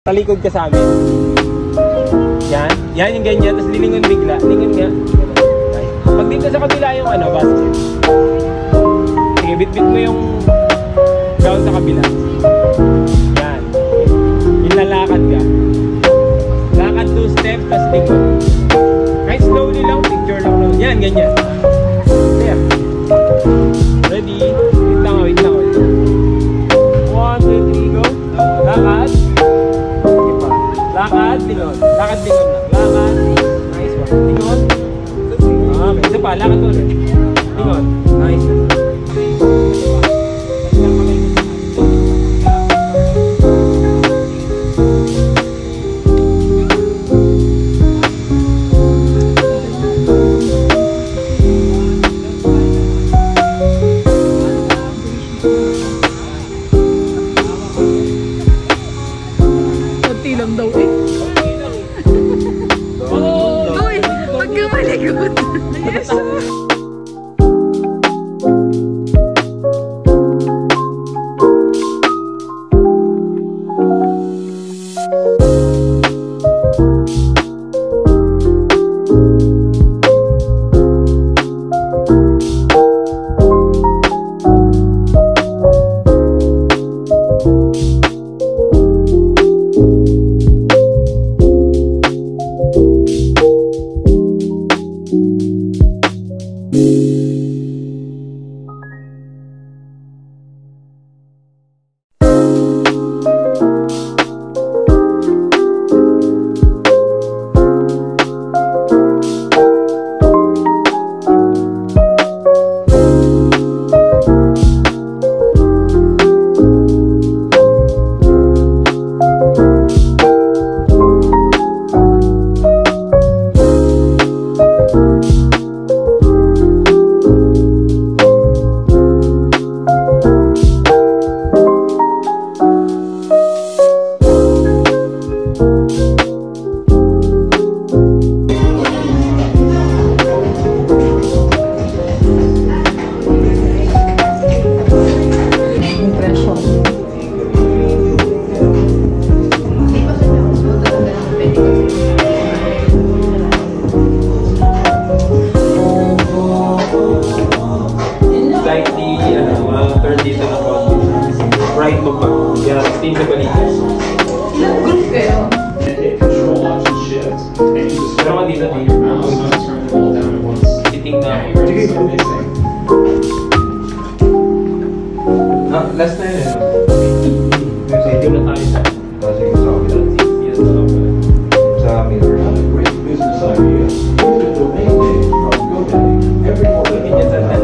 Talikod ka sa amin. Yan. Yan yung ganyan. Tapos lilingon bigla. Lingon nga. Nice. Pag dito sa kabila yung ano, basket. Sige, bit-bit mo yung down sa kabila. Yan. Ilalakad ka. Lakad 2 steps, tapos lingon. Kahit slowly lang, picture lang. Yan, ganyan. There. Ready? Wait lang, wait lang. 1, 2, 3, go. Lakad. Lakad, lingon. Lakad, lingon lang. Lakad. Nice one. Lingon. Okay, isa pa. Lakad ulit. Lingon. Nice one. Konti lang daw eh. Uy, wag kang malikot. Yes. Last na yun. Sige na tayo sa sa mirror. Great business idea. The domain name from GoDaddy. Everyone can get that.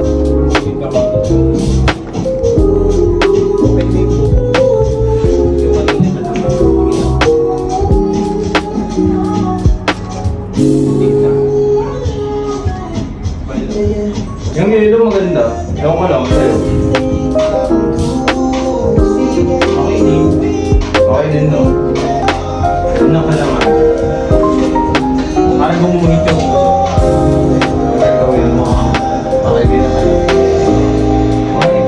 Yung ganito maganda. Ewan ko lang sa'yo. Okay din no? Ano ka naman? Parang gumuhit yung gagawin mo. Okay din naman. Okay,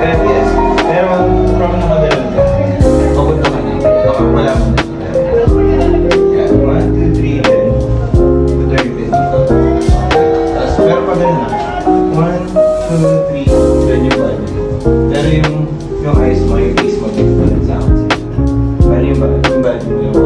pero yes. Pero from nakagalan ka. Pagod naman eh. Baka wala mo na. Yeah, 1, 2, 3 then. Ito yung pin. Pero pag ganun na. 1, 2, 3 then yung body. Pero yung eyes mo, yung face mo, different sounds. Pero yung body mo yung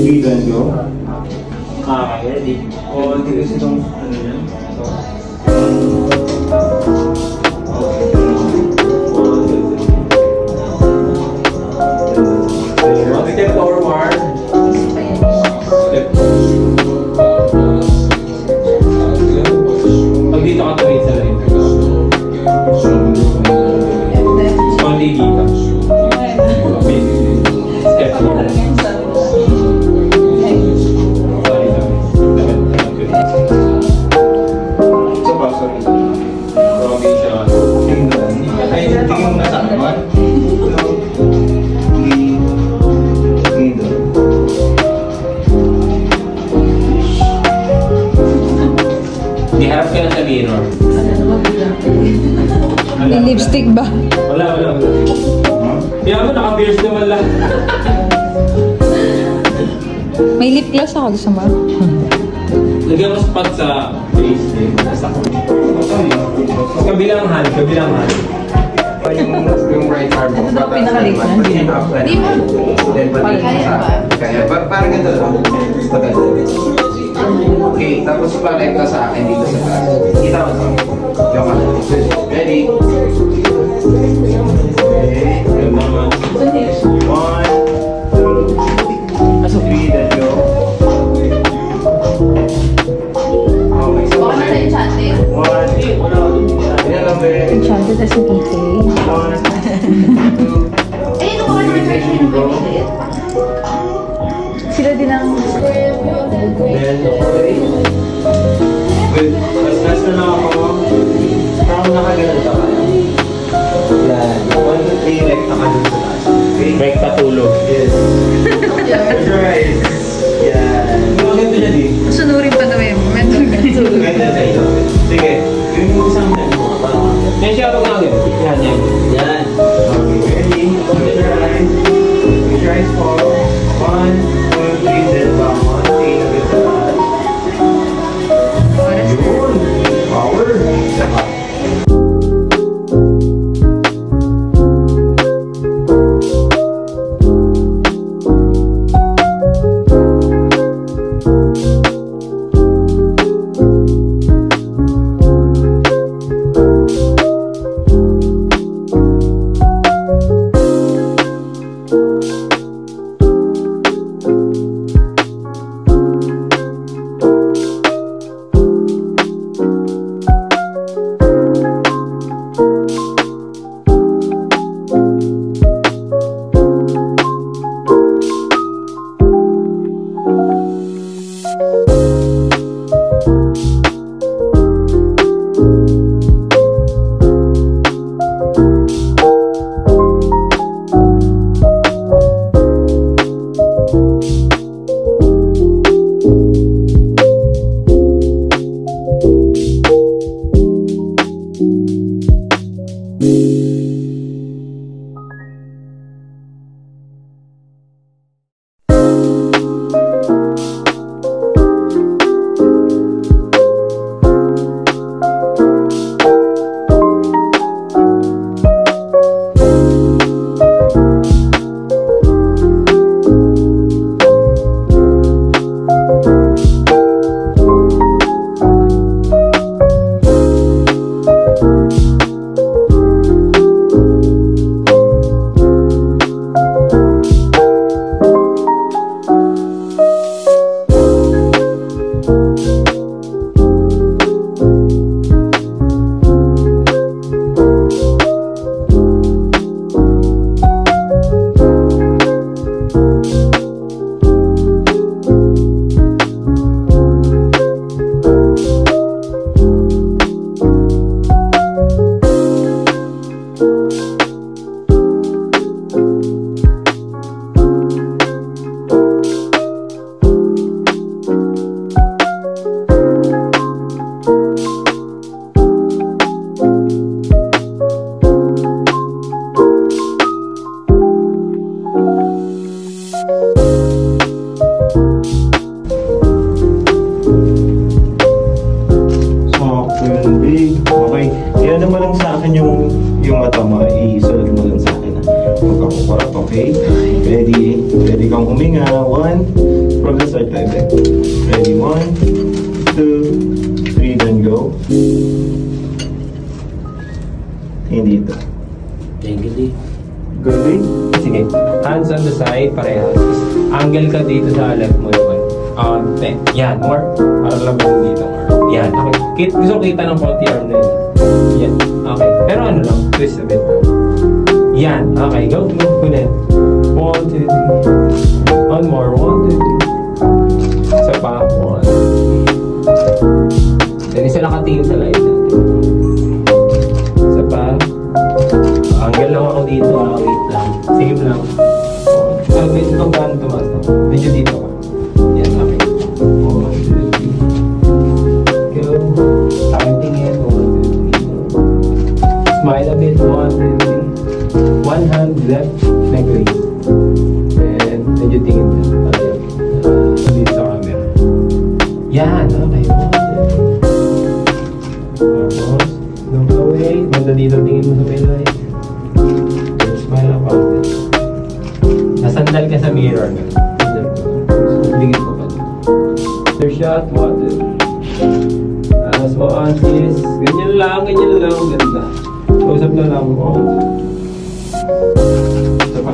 Breathe and go. Okay, ready? O, tigas itong ano yan. Step forward. Step. Pag dito ka tumingin sa rin. Konti dito. Step forward. So, pa, sorry. Robin siya. Ay, tingin mo na sa akin. 1, 2, 3. Tingin doon. Diharap ka na sa mirror. May lipstick ba? Wala. Kaya mo naka-beers naman lang. May lip gloss ako, gusto mo? Lagyan mo spot sa face din. Nasa ko. Kabilang hand. Yung right arm mo. Ano daw pinakaligsan? Di mo. Then, patingin mo sa akin. Kaya, parang ganito lang. Okay, tapos balik ka sa akin dito sa taas. Kita mo sa akin. Yung ka. Ready? Okay. Ganda naman. 1, 2, 3, let's go. Okay, so Baka na na-enchanted. 1, yan lang ba yun? Enchanted as in PK. 1, 2, Eh, ito baka na-refresh yung pinilit. Sila din ang... Then, okay. Good. Last na ako. Parang nakagalan ka kaya. Yan. 1, 2, 3, rekta ka dun sa taas. Okay? Rekta tulog. Yes. Close your eyes. Yan. Maganda siya di. Sunurin pa daw yung moment. Maganda sa iyo. Sige. Yung isang yan. Yan siya ako nga. Yan. Yan. Okay, ready? Close your eyes. Close your eyes for 1, 2, 3, then back 1, 3, agad sa taas. Yun! Power! Saka. mag-start tayo din. Ready? 1, 2, 3, then go. Tingin dito. Tingin. Galing. Sige, hands on the side, parehas. Angle ka dito sa left mo naman. Yan, more. Para lang ba dito, more. Yan, okay. Gusto ko kita ng konti arm na yun. Yan, okay. Pero ano lang, twist a bit. Yan, okay. Go, ulit. 1, 2, 3. One more. 1, 2, 3. Isa pa. 1. Then isa lang katingin sa light natin. Isa pa. Angle lang ako dito. Wait lang. Sige lang. Wait, ito gano'n tumaas na. Medyo dito ka. Yan, okay. 1, 2, 3. Go. Aking tingin. 1, 2, 3. Smile a bit. 1, 2, 3. One hand left. Neck raise. And medyo tingin na. Dito sa camera. Yan, okay. Tapos, look away. Banda dito tingin mo sa may light. Smile up out there. Nasandal ka sa mirror nga. Bigyan ko pa. Another shot, water. As mo sis. Ganyan lang. Ganda. Close up na lang mo. Ito pa.